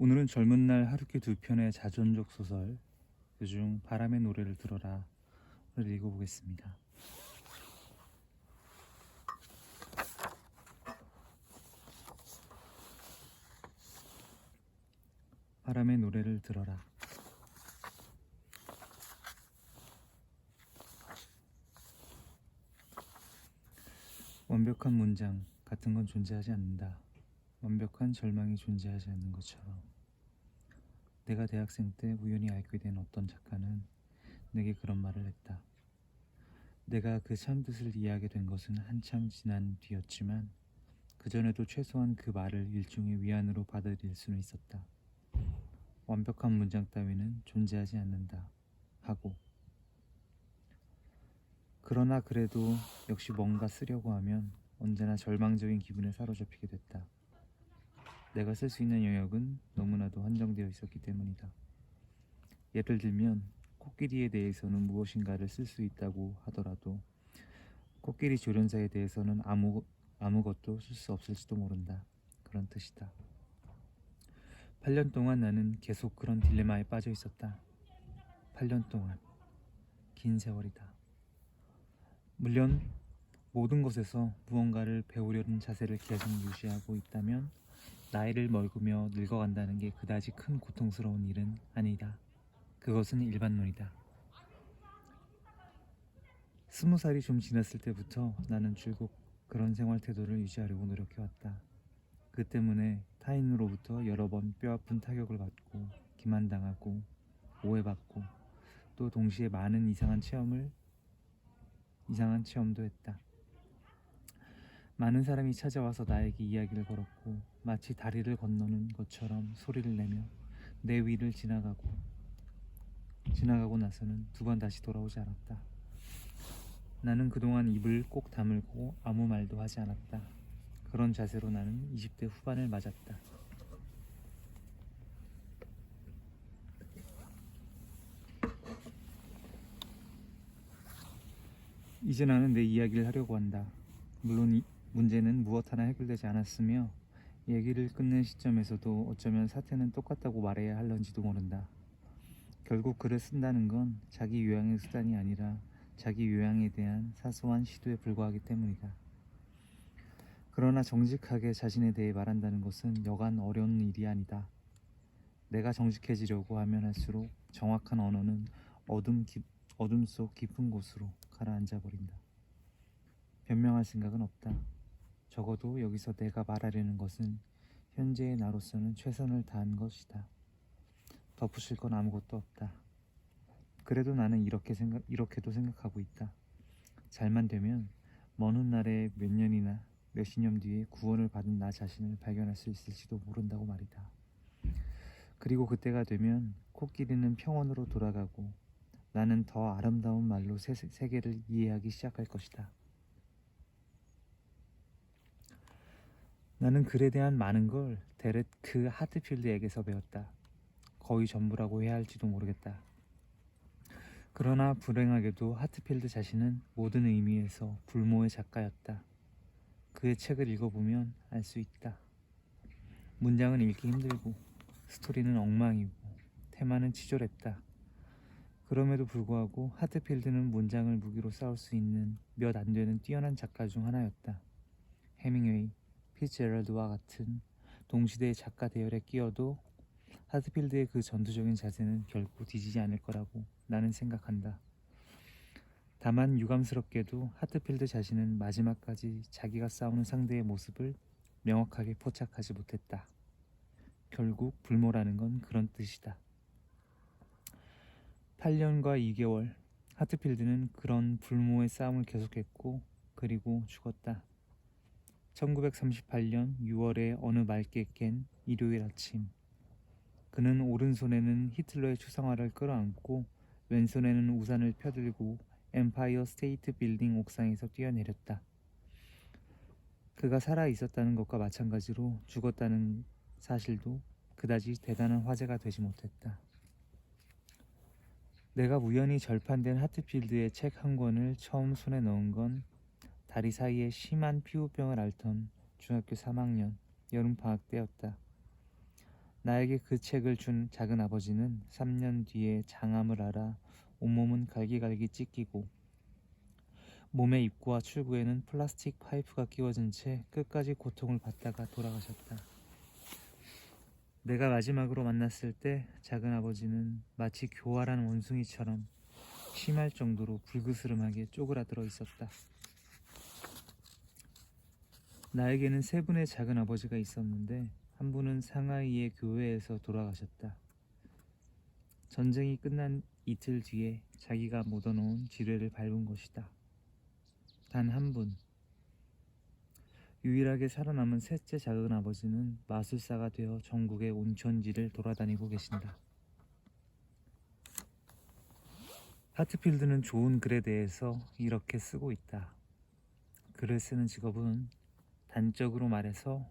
오늘은 젊은 날 하루키 두 편의 자전적 소설 그중 바람의 노래를 들어라를 읽어보겠습니다. 바람의 노래를 들어라. 완벽한 문장 같은 건 존재하지 않는다. 완벽한 절망이 존재하지 않는 것처럼. 내가 대학생 때 우연히 알게 된 어떤 작가는 내게 그런 말을 했다. 내가 그 참뜻을 이해하게 된 것은 한참 지난 뒤였지만 그전에도 최소한 그 말을 일종의 위안으로 받아들일 수는 있었다. 완벽한 문장 따위는 존재하지 않는다 하고. 그러나 그래도 역시 뭔가 쓰려고 하면 언제나 절망적인 기분에 사로잡히게 됐다. 내가 쓸 수 있는 영역은 너무나도 한정되어 있었기 때문이다. 예를 들면 코끼리에 대해서는 무엇인가를 쓸 수 있다고 하더라도 코끼리 조련사에 대해서는 아무것도 쓸 수 없을지도 모른다. 그런 뜻이다. 8년 동안 나는 계속 그런 딜레마에 빠져 있었다. 8년 동안. 긴 세월이다. 물론 모든 것에서 무언가를 배우려는 자세를 계속 유지하고 있다면 나이를 먹으며 늙어간다는 게 그다지 큰 고통스러운 일은 아니다. 그것은 일반론이다. 20살이 좀 지났을 때부터 나는 줄곧 그런 생활 태도를 유지하려고 노력해왔다. 그 때문에 타인으로부터 여러 번 뼈아픈 타격을 받고 기만당하고 오해받고 또 동시에 많은 이상한 체험도 했다. 많은 사람이 찾아와서 나에게 이야기를 걸었고 마치 다리를 건너는 것처럼 소리를 내며 내 위를 지나가고 나서는 두 번 다시 돌아오지 않았다. 나는 그동안 입을 꼭 다물고 아무 말도 하지 않았다. 그런 자세로 나는 20대 후반을 맞았다. 이제 나는 내 이야기를 하려고 한다. 물론 이 문제는 무엇 하나 해결되지 않았으며 얘기를 끝낸 시점에서도 어쩌면 사태는 똑같다고 말해야 할런지도 모른다. 결국 글을 쓴다는 건 자기 요양의 수단이 아니라 자기 요양에 대한 사소한 시도에 불과하기 때문이다. 그러나 정직하게 자신에 대해 말한다는 것은 여간 어려운 일이 아니다. 내가 정직해지려고 하면 할수록 정확한 언어는 어둠 속 깊은 곳으로 가라앉아 버린다. 변명할 생각은 없다. 적어도 여기서 내가 말하려는 것은 현재의 나로서는 최선을 다한 것이다. 덧붙일 건 아무것도 없다. 그래도 나는 이렇게도 생각하고 있다. 잘만 되면 먼 훗날에 몇 년이나 몇십 년 뒤에 구원을 받은 나 자신을 발견할 수 있을지도 모른다고 말이다. 그리고 그때가 되면 코끼리는 평원으로 돌아가고 나는 더 아름다운 말로 세계를 이해하기 시작할 것이다. 나는 글에 대한 많은 걸 데레크 하트필드에게서 배웠다. 거의 전부라고 해야 할지도 모르겠다. 그러나 불행하게도 하트필드 자신은 모든 의미에서 불모의 작가였다. 그의 책을 읽어보면 알 수 있다. 문장은 읽기 힘들고 스토리는 엉망이고 테마는 치졸했다. 그럼에도 불구하고 하트필드는 문장을 무기로 싸울 수 있는 몇 안 되는 뛰어난 작가 중 하나였다. 해밍웨이, 피츠제럴드와 같은 동시대의 작가 대열에 끼어도 하트필드의 그 전투적인 자세는 결코 뒤지지 않을 거라고 나는 생각한다. 다만 유감스럽게도 하트필드 자신은 마지막까지 자기가 싸우는 상대의 모습을 명확하게 포착하지 못했다. 결국 불모라는 건 그런 뜻이다. 8년과 2개월 하트필드는 그런 불모의 싸움을 계속했고 그리고 죽었다. 1938년 6월의 어느 맑게 깬 일요일 아침, 그는 오른손에는 히틀러의 추상화를 끌어안고 왼손에는 우산을 펴들고 엠파이어 스테이트 빌딩 옥상에서 뛰어내렸다. 그가 살아 있었다는 것과 마찬가지로 죽었다는 사실도 그다지 대단한 화제가 되지 못했다. 내가 우연히 절판된 하트필드의 책 한 권을 처음 손에 넣은 건 다리 사이에 심한 피부병을 앓던 중학교 3학년 여름방학 때였다. 나에게 그 책을 준 작은 아버지는 3년 뒤에 장암을 앓아 온몸은 갈기갈기 찢기고 몸의 입구와 출구에는 플라스틱 파이프가 끼워진 채 끝까지 고통을 받다가 돌아가셨다. 내가 마지막으로 만났을 때 작은 아버지는 마치 교활한 원숭이처럼 심할 정도로 불그스름하게 쪼그라들어 있었다. 나에게는 세 분의 작은 아버지가 있었는데 한 분은 상하이의 교회에서 돌아가셨다. 전쟁이 끝난 이틀 뒤에 자기가 묻어놓은 지뢰를 밟은 것이다. 단 한 분, 유일하게 살아남은 셋째 작은 아버지는 마술사가 되어 전국의 온천지를 돌아다니고 계신다. 하트필드는 좋은 글에 대해서 이렇게 쓰고 있다. 글을 쓰는 직업은 단적으로 말해서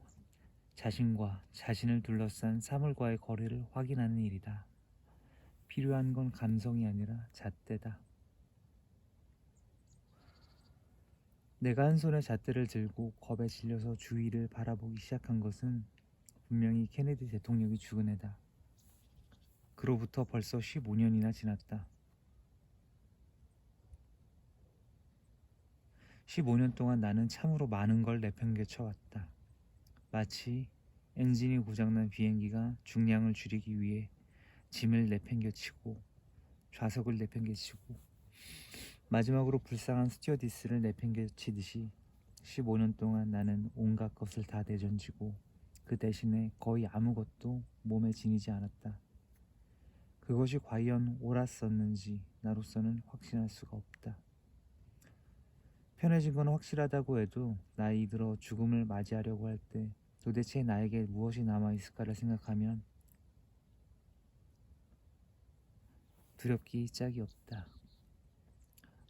자신과 자신을 둘러싼 사물과의 거리를 확인하는 일이다. 필요한 건 감성이 아니라 잣대다. 내가 한 손에 잣대를 들고 겁에 질려서 주위를 바라보기 시작한 것은 분명히 케네디 대통령이 죽은 해다. 그로부터 벌써 15년이나 지났다. 15년 동안 나는 참으로 많은 걸 내팽개쳐왔다. 마치 엔진이 고장난 비행기가 중량을 줄이기 위해 짐을 내팽개치고 좌석을 내팽개치고 마지막으로 불쌍한 스튜어디스를 내팽개치듯이 15년 동안 나는 온갖 것을 다 내던지고 그 대신에 거의 아무것도 몸에 지니지 않았다. 그것이 과연 옳았었는지 나로서는 확신할 수가 없다. 편해진 건 확실하다고 해도 나이 들어 죽음을 맞이하려고 할 때 도대체 나에게 무엇이 남아있을까를 생각하면 두렵기 짝이 없다.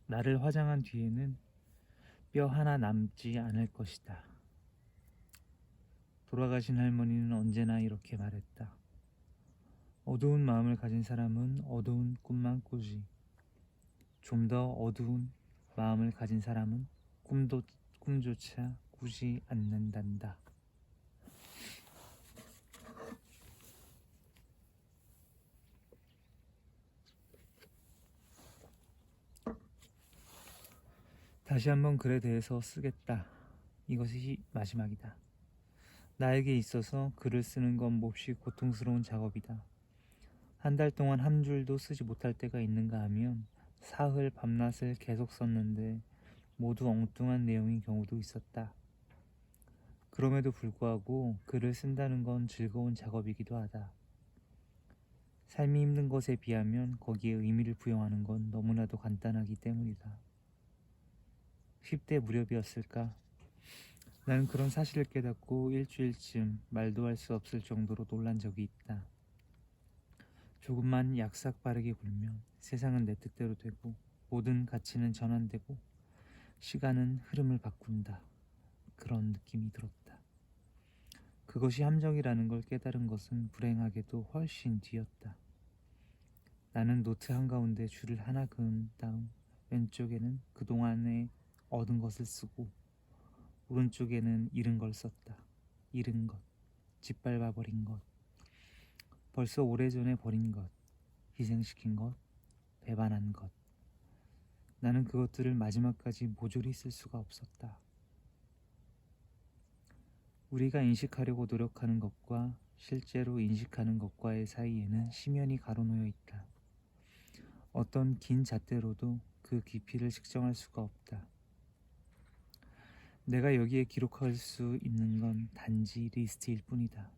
나를 화장한 뒤에는 뼈 하나 남지 않을 것이다. 돌아가신 할머니는 언제나 이렇게 말했다. 어두운 마음을 가진 사람은 어두운 꿈만 꾸지. 좀 더 어두운 마음을 가진 사람은 꿈조차 꾸지 않는단다. 다시 한번 글에 대해서 쓰겠다. 이것이 마지막이다. 나에게 있어서 글을 쓰는 건 몹시 고통스러운 작업이다. 한 달 동안 한 줄도 쓰지 못할 때가 있는가 하면 사흘 밤낮을 계속 썼는데 모두 엉뚱한 내용인 경우도 있었다. 그럼에도 불구하고 글을 쓴다는 건 즐거운 작업이기도 하다. 삶이 힘든 것에 비하면 거기에 의미를 부여하는 건 너무나도 간단하기 때문이다. 10대 무렵이었을까? 나는 그런 사실을 깨닫고 일주일쯤 말도 할 수 없을 정도로 놀란 적이 있다. 조금만 약삭 빠르게 굴면 세상은 내 뜻대로 되고 모든 가치는 전환되고 시간은 흐름을 바꾼다. 그런 느낌이 들었다. 그것이 함정이라는 걸 깨달은 것은 불행하게도 훨씬 뒤였다. 나는 노트 한가운데 줄을 하나 그은 다음 왼쪽에는 그동안에 얻은 것을 쓰고 오른쪽에는 잃은 걸 썼다. 잃은 것, 짓밟아 버린 것, 벌써 오래전에 버린 것, 희생시킨 것, 배반한 것. 나는 그것들을 마지막까지 모조리 쓸 수가 없었다. 우리가 인식하려고 노력하는 것과 실제로 인식하는 것과의 사이에는 심연이 가로놓여 있다. 어떤 긴 잣대로도 그 깊이를 측정할 수가 없다. 내가 여기에 기록할 수 있는 건 단지 리스트일 뿐이다.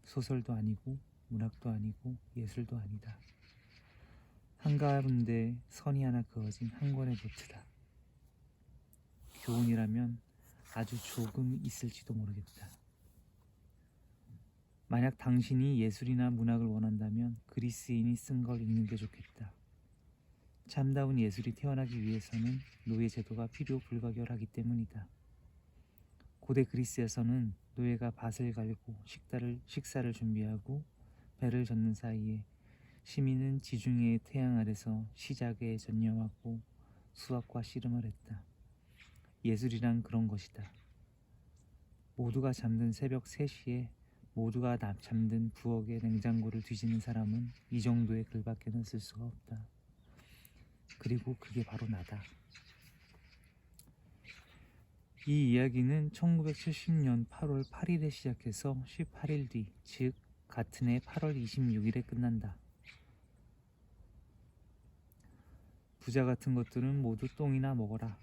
소설도 아니고 문학도 아니고 예술도 아니다. 한가운데 선이 하나 그어진 한 권의 노트다. 교훈이라면 아주 조금 있을지도 모르겠다. 만약 당신이 예술이나 문학을 원한다면 그리스인이 쓴 걸 읽는 게 좋겠다. 참다운 예술이 태어나기 위해서는 노예 제도가 필요 불가결하기 때문이다. 고대 그리스에서는 노예가 밭을 갈고 식사를 준비하고 배를 젓는 사이에 시민은 지중해의 태양 아래서 시작에 전념하고 수학과 씨름을 했다. 예술이란 그런 것이다. 모두가 잠든 새벽 3시에 모두가 잠든 부엌의 냉장고를 뒤지는 사람은 이 정도의 글밖에는 쓸 수가 없다. 그리고 그게 바로 나다. 이 이야기는 1970년 8월 8일에 시작해서 18일 뒤, 즉 같은 해 8월 26일에 끝난다. 부자 같은 것들은 모두 똥이나 먹어라.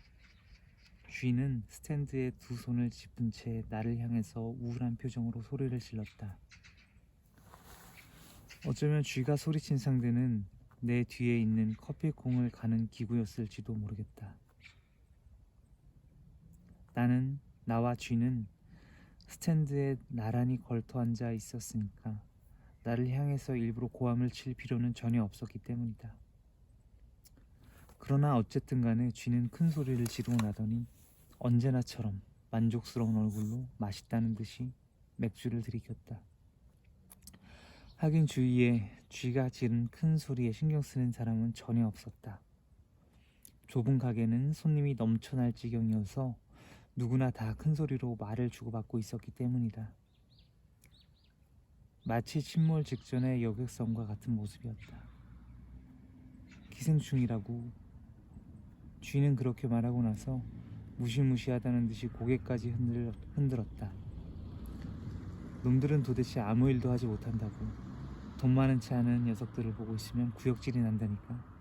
쥐는 스탠드에 두 손을 짚은 채 나를 향해서 우울한 표정으로 소리를 질렀다. 어쩌면 쥐가 소리친 상대는 내 뒤에 있는 커피콩을 가는 기구였을지도 모르겠다. 나와 쥐는 스탠드에 나란히 걸터 앉아 있었으니까 나를 향해서 일부러 고함을 칠 필요는 전혀 없었기 때문이다. 그러나 어쨌든 간에 쥐는 큰 소리를 지르고 나더니 언제나처럼 만족스러운 얼굴로 맛있다는 듯이 맥주를 들이켰다. 하긴 주위에 쥐가 지른 큰 소리에 신경 쓰는 사람은 전혀 없었다. 좁은 가게는 손님이 넘쳐날 지경이어서 누구나 다 큰 소리로 말을 주고받고 있었기 때문이다. 마치 침몰 직전의 여객선과 같은 모습이었다. 기생충이라고. 쥐는 그렇게 말하고 나서 무시무시하다는 듯이 고개까지 흔들었다. 놈들은 도대체 아무 일도 하지 못한다고. 돈 많은 체 하는 녀석들을 보고 있으면 구역질이 난다니까.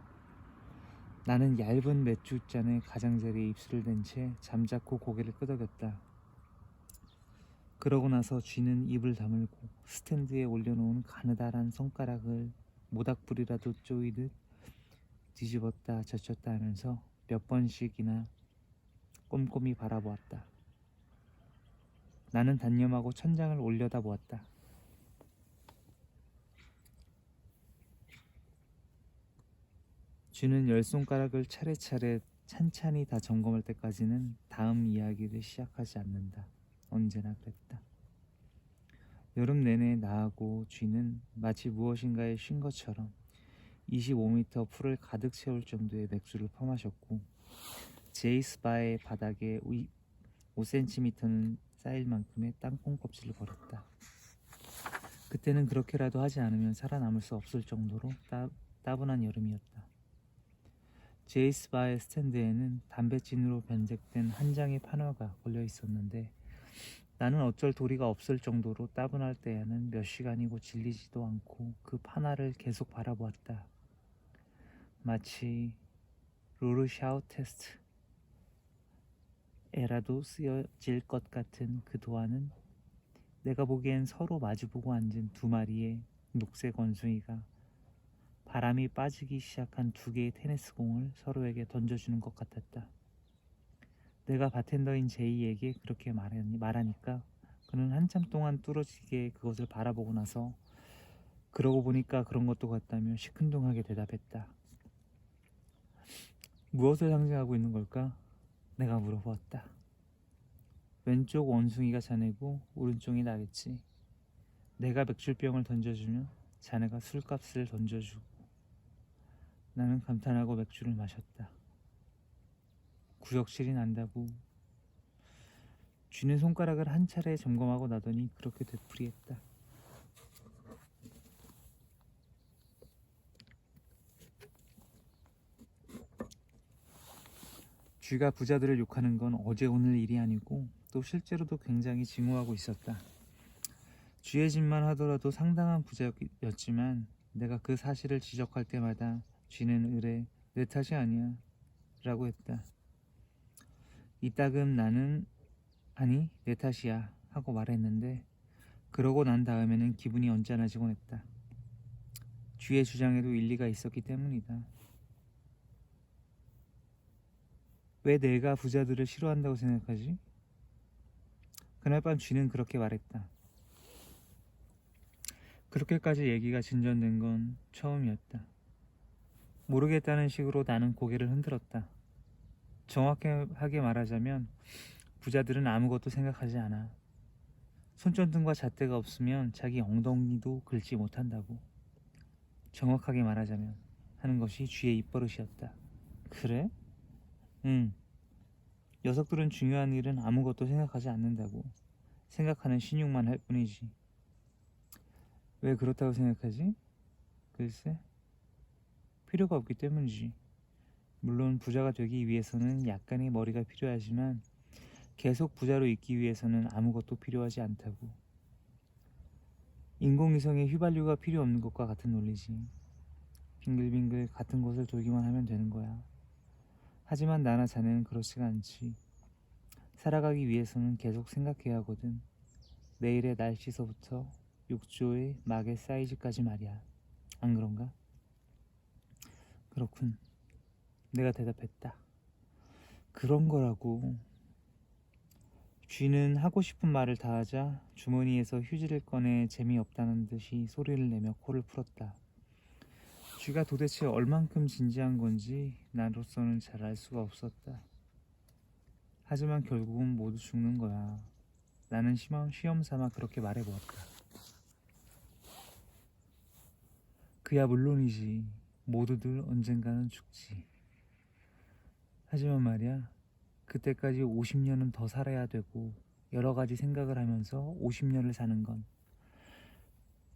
나는 얇은 맥주잔에 가장자리에 입술을 댄 채 잠자코 고개를 끄덕였다. 그러고 나서 쥐는 입을 다물고 스탠드에 올려놓은 가느다란 손가락을 모닥불이라도 쪼이듯 뒤집었다 젖혔다 하면서 몇 번씩이나 꼼꼼히 바라보았다. 나는 단념하고 천장을 올려다보았다. 쥐는 열 손가락을 차례차례 찬찬히 다 점검할 때까지는 다음 이야기를 시작하지 않는다. 언제나 그랬다. 여름 내내 나하고 쥐는 마치 무엇인가에 쉰 것처럼 25m 풀을 가득 채울 정도의 맥주를 퍼마셨고 제이스바의 바닥에 5cm는 쌓일 만큼의 땅콩 껍질을 버렸다. 그때는 그렇게라도 하지 않으면 살아남을 수 없을 정도로 따분한 여름이었다. 제이스바의 스탠드에는 담배찐으로 변색된 한 장의 판화가 걸려 있었는데 나는 어쩔 도리가 없을 정도로 따분할 때에는 몇 시간이고 질리지도 않고 그 판화를 계속 바라보았다. 마치 로르샤우 테스트에라도 쓰여질 것 같은 그 도안은 내가 보기엔 서로 마주보고 앉은 두 마리의 녹색 원숭이가 바람이 빠지기 시작한 두 개의 테니스 공을 서로에게 던져주는 것 같았다. 내가 바텐더인 제이에게 그렇게 말하니까 그는 한참 동안 뚫어지게 그것을 바라보고 나서 그러고 보니까 그런 것도 같다며 시큰둥하게 대답했다. 무엇을 상징하고 있는 걸까? 내가 물어보았다. 왼쪽 원숭이가 자네고 오른쪽이 나겠지. 내가 맥주병을 던져주면 자네가 술값을 던져주고. 나는 감탄하고 맥주를 마셨다. 구역질이 난다고. 쥐는 손가락을 한 차례 점검하고 나더니 그렇게 되풀이했다. 쥐가 부자들을 욕하는 건 어제 오늘 일이 아니고 또 실제로도 굉장히 증오하고 있었다. 쥐의 짓만 하더라도 상당한 부자였지만 내가 그 사실을 지적할 때마다 쥐는 의뢰 내 탓이 아니야 라고 했다. 이따금 나는 아니 내 탓이야 하고 말했는데 그러고 난 다음에는 기분이 언짢아지곤 했다. 쥐의 주장에도 일리가 있었기 때문이다. 왜 내가 부자들을 싫어한다고 생각하지? 그날 밤 쥐는 그렇게 말했다. 그렇게까지 얘기가 진전된 건 처음이었다. 모르겠다는 식으로 나는 고개를 흔들었다. 정확하게 말하자면 부자들은 아무것도 생각하지 않아. 손전등과 잣대가 없으면 자기 엉덩이도 긁지 못한다고. 정확하게 말하자면 하는 것이 쥐의 입버릇이었다. 그래? 응. 녀석들은 중요한 일은 아무것도 생각하지 않는다고. 생각하는 신용만 할 뿐이지. 왜 그렇다고 생각하지? 글쎄, 필요가 없기 때문이지. 물론 부자가 되기 위해서는 약간의 머리가 필요하지만 계속 부자로 있기 위해서는 아무것도 필요하지 않다고. 인공위성에 휘발유가 필요 없는 것과 같은 논리지. 빙글빙글 같은 곳을 돌기만 하면 되는 거야. 하지만 나나 자네는 그렇지가 않지. 살아가기 위해서는 계속 생각해야 하거든. 내일의 날씨서부터 욕조의 막의 사이즈까지 말이야. 안 그런가? 그렇군. 내가 대답했다. 그런 거라고. 쥐는 하고 싶은 말을 다 하자 주머니에서 휴지를 꺼내 재미없다는 듯이 소리를 내며 코를 풀었다. 쥐가 도대체 얼만큼 진지한 건지 나로서는 잘 알 수가 없었다. 하지만 결국은 모두 죽는 거야. 나는 시험 삼아 그렇게 말해보았다. 그야 물론이지. 모두들 언젠가는 죽지. 하지만 말이야, 그때까지 50년은 더 살아야 되고 여러 가지 생각을 하면서 50년을 사는 건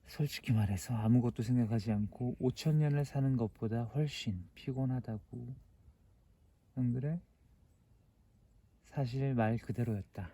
솔직히 말해서 아무것도 생각하지 않고 5천년을 사는 것보다 훨씬 피곤하다고. 안 그래? 사실 말 그대로였다.